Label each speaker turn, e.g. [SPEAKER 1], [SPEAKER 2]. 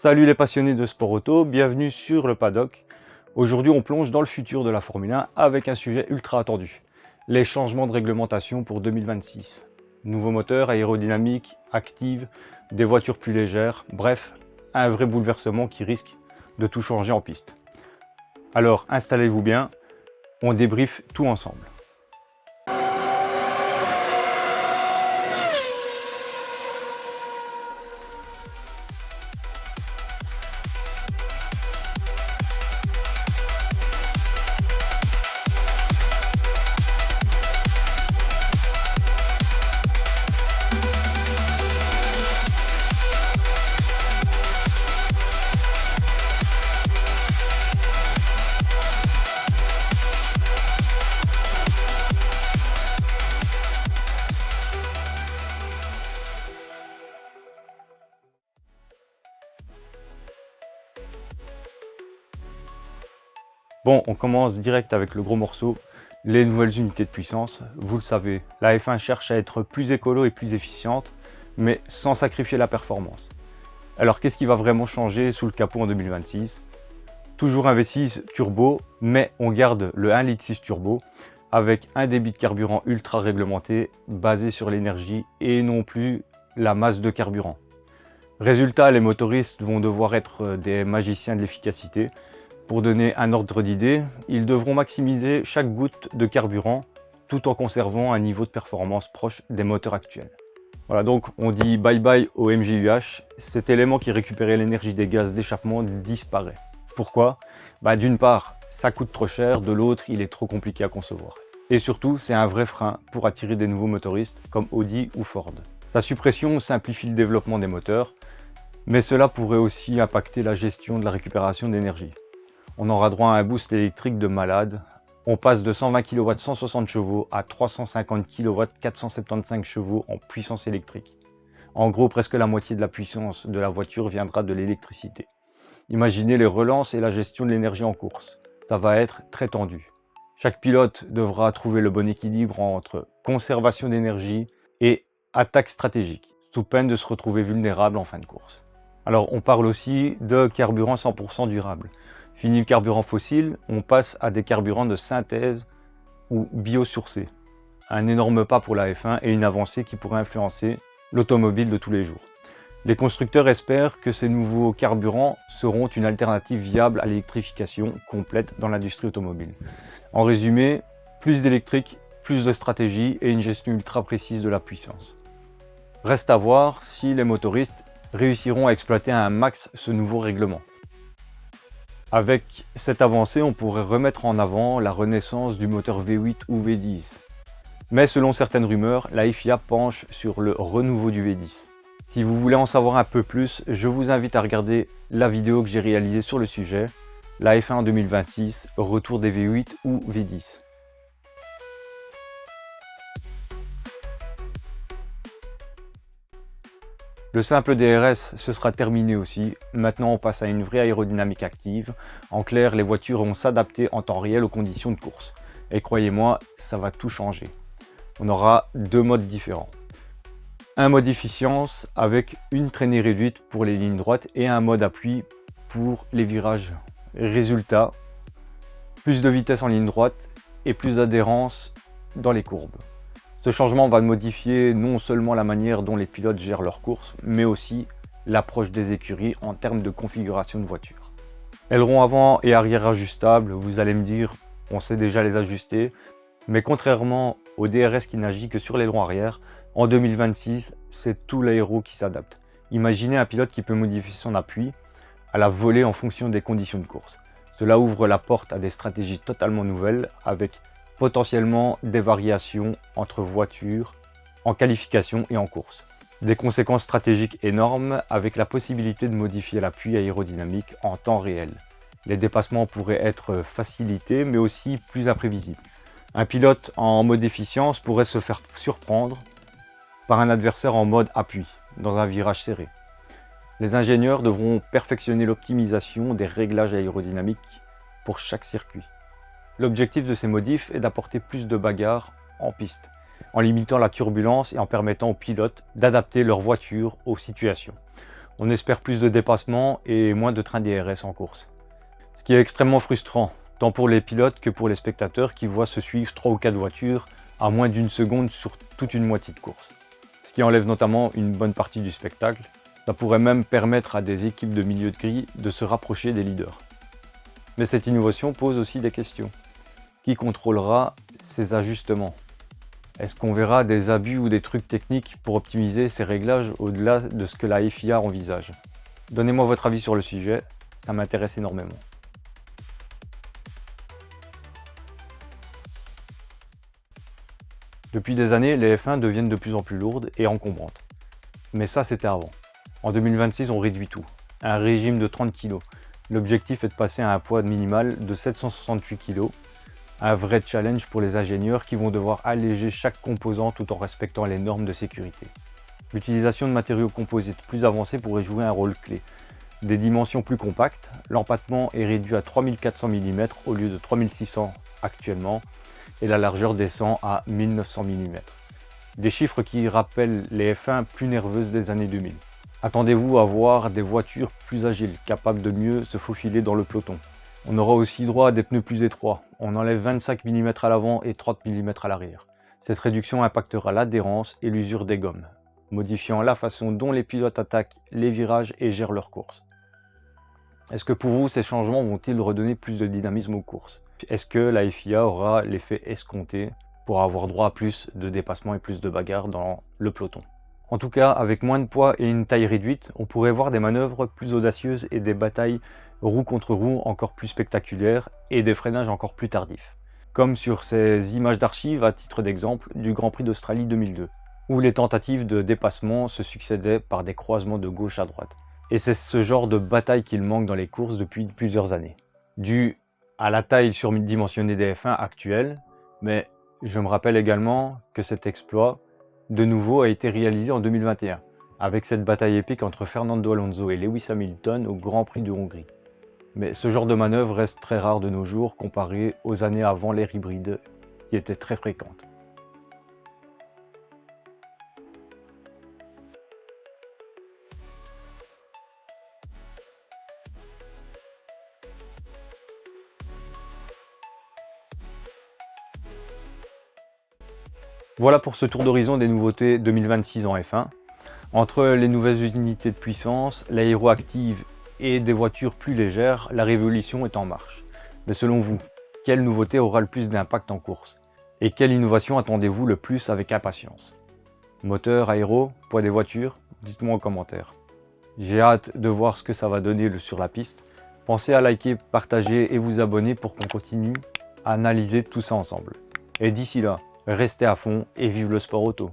[SPEAKER 1] Salut les passionnés de sport auto, bienvenue sur le paddock. Aujourd'hui on plonge dans le futur de la Formule 1 avec un sujet ultra attendu. Les changements de réglementation pour 2026. Nouveaux moteurs, aérodynamiques, actives, des voitures plus légères, bref, un vrai bouleversement qui risque de tout changer en piste. Alors installez-vous bien, on débriefe tout ensemble. Bon, on commence direct avec le gros morceau, les nouvelles unités de puissance. Vous le savez, la F1 cherche à être plus écolo et plus efficiente, mais sans sacrifier la performance. Alors qu'est-ce qui va vraiment changer sous le capot en 2026? Toujours un V6 turbo, mais on garde le 1,6 litre turbo avec un débit de carburant ultra réglementé basé sur l'énergie et non plus la masse de carburant. Résultat, les motoristes vont devoir être des magiciens de l'efficacité. Pour donner un ordre d'idée, ils devront maximiser chaque goutte de carburant tout en conservant un niveau de performance proche des moteurs actuels. Voilà, donc on dit bye bye au MGUH, cet élément qui récupérait l'énergie des gaz d'échappement disparaît. Pourquoi? D'une part, ça coûte trop cher, de l'autre, il est trop compliqué à concevoir. Et surtout, c'est un vrai frein pour attirer des nouveaux motoristes comme Audi ou Ford. Sa suppression simplifie le développement des moteurs, mais cela pourrait aussi impacter la gestion de la récupération d'énergie. On aura droit à un boost électrique de malade. On passe de 120 kW 160 chevaux à 350 kW 475 chevaux en puissance électrique. En gros, presque la moitié de la puissance de la voiture viendra de l'électricité. Imaginez les relances et la gestion de l'énergie en course. Ça va être très tendu. Chaque pilote devra trouver le bon équilibre entre conservation d'énergie et attaque stratégique, sous peine de se retrouver vulnérable en fin de course. Alors, on parle aussi de carburant 100% durable. Fini le carburant fossile, on passe à des carburants de synthèse ou biosourcés. Un énorme pas pour la F1 et une avancée qui pourrait influencer l'automobile de tous les jours. Les constructeurs espèrent que ces nouveaux carburants seront une alternative viable à l'électrification complète dans l'industrie automobile. En résumé, plus d'électrique, plus de stratégie et une gestion ultra précise de la puissance. Reste à voir si les motoristes réussiront à exploiter à un max ce nouveau règlement. Avec cette avancée, on pourrait remettre en avant la renaissance du moteur V8 ou V10. Mais selon certaines rumeurs, la FIA penche sur le renouveau du V10. Si vous voulez en savoir un peu plus, je vous invite à regarder la vidéo que j'ai réalisée sur le sujet, la F1 en 2026, retour des V8 ou V10. Le simple DRS, ce sera terminé aussi. Maintenant, on passe à une vraie aérodynamique active. En clair, les voitures vont s'adapter en temps réel aux conditions de course. Et croyez-moi, ça va tout changer. On aura deux modes différents. Un mode efficience avec une traînée réduite pour les lignes droites et un mode appui pour les virages. Résultat, plus de vitesse en ligne droite et plus d'adhérence dans les courbes. Ce changement va modifier non seulement la manière dont les pilotes gèrent leurs courses, mais aussi l'approche des écuries en termes de configuration de voiture. Ailerons avant et arrière ajustables, vous allez me dire, on sait déjà les ajuster, mais contrairement au DRS qui n'agit que sur l'aileron arrière, en 2026, c'est tout l'aéro qui s'adapte. Imaginez un pilote qui peut modifier son appui à la volée en fonction des conditions de course. Cela ouvre la porte à des stratégies totalement nouvelles avec potentiellement des variations entre voitures, en qualification et en course. Des conséquences stratégiques énormes avec la possibilité de modifier l'appui aérodynamique en temps réel. Les dépassements pourraient être facilités mais aussi plus imprévisibles. Un pilote en mode efficience pourrait se faire surprendre par un adversaire en mode appui, dans un virage serré. Les ingénieurs devront perfectionner l'optimisation des réglages aérodynamiques pour chaque circuit. L'objectif de ces modifs est d'apporter plus de bagarre en piste, en limitant la turbulence et en permettant aux pilotes d'adapter leur voiture aux situations. On espère plus de dépassements et moins de trains DRS en course. Ce qui est extrêmement frustrant, tant pour les pilotes que pour les spectateurs qui voient se suivre 3 ou 4 voitures à moins d'une seconde sur toute une moitié de course. Ce qui enlève notamment une bonne partie du spectacle. Ça pourrait même permettre à des équipes de milieu de grille de se rapprocher des leaders. Mais cette innovation pose aussi des questions. Qui contrôlera ces ajustements? Est-ce qu'on verra des abus ou des trucs techniques pour optimiser ces réglages au-delà de ce que la FIA envisage? Donnez-moi votre avis sur le sujet, ça m'intéresse énormément. Depuis des années, les F1 deviennent de plus en plus lourdes et encombrantes. Mais ça, c'était avant. En 2026, on réduit tout. Un régime de 30 kg. L'objectif est de passer à un poids minimal de 768 kg. Un vrai challenge pour les ingénieurs qui vont devoir alléger chaque composant tout en respectant les normes de sécurité. L'utilisation de matériaux composites plus avancés pourrait jouer un rôle clé. Des dimensions plus compactes, l'empattement est réduit à 3400 mm au lieu de 3600 actuellement et la largeur descend à 1900 mm. Des chiffres qui rappellent les F1 plus nerveuses des années 2000. Attendez-vous à voir des voitures plus agiles, capables de mieux se faufiler dans le peloton. On aura aussi droit à des pneus plus étroits. On enlève 25 mm à l'avant et 30 mm à l'arrière. Cette réduction impactera l'adhérence et l'usure des gommes, modifiant la façon dont les pilotes attaquent les virages et gèrent leurs courses. Est-ce que pour vous, ces changements vont-ils redonner plus de dynamisme aux courses? Est-ce que la FIA aura l'effet escompté pour avoir droit à plus de dépassements et plus de bagarres dans le peloton? En tout cas, avec moins de poids et une taille réduite, on pourrait voir des manœuvres plus audacieuses et des batailles roue contre roue encore plus spectaculaires et des freinages encore plus tardifs. Comme sur ces images d'archives, à titre d'exemple, du Grand Prix d'Australie 2002, où les tentatives de dépassement se succédaient par des croisements de gauche à droite. Et c'est ce genre de bataille qu'il manque dans les courses depuis plusieurs années. Dû à la taille surdimensionnée des F1 actuels, mais je me rappelle également que cet exploit, de nouveau, a été réalisé en 2021, avec cette bataille épique entre Fernando Alonso et Lewis Hamilton au Grand Prix de Hongrie. Mais ce genre de manœuvre reste très rare de nos jours comparé aux années avant l'ère hybride, qui étaient très fréquentes. Voilà pour ce tour d'horizon des nouveautés 2026 en F1. Entre les nouvelles unités de puissance, l'aéroactive et des voitures plus légères, la révolution est en marche. Mais selon vous, quelle nouveauté aura le plus d'impact en course? Et quelle innovation attendez-vous le plus avec impatience? Moteur, aéro, poids des voitures? Dites-moi en commentaire. J'ai hâte de voir ce que ça va donner sur la piste. Pensez à liker, partager et vous abonner pour qu'on continue à analyser tout ça ensemble. Et d'ici là, restez à fond et vive le sport auto!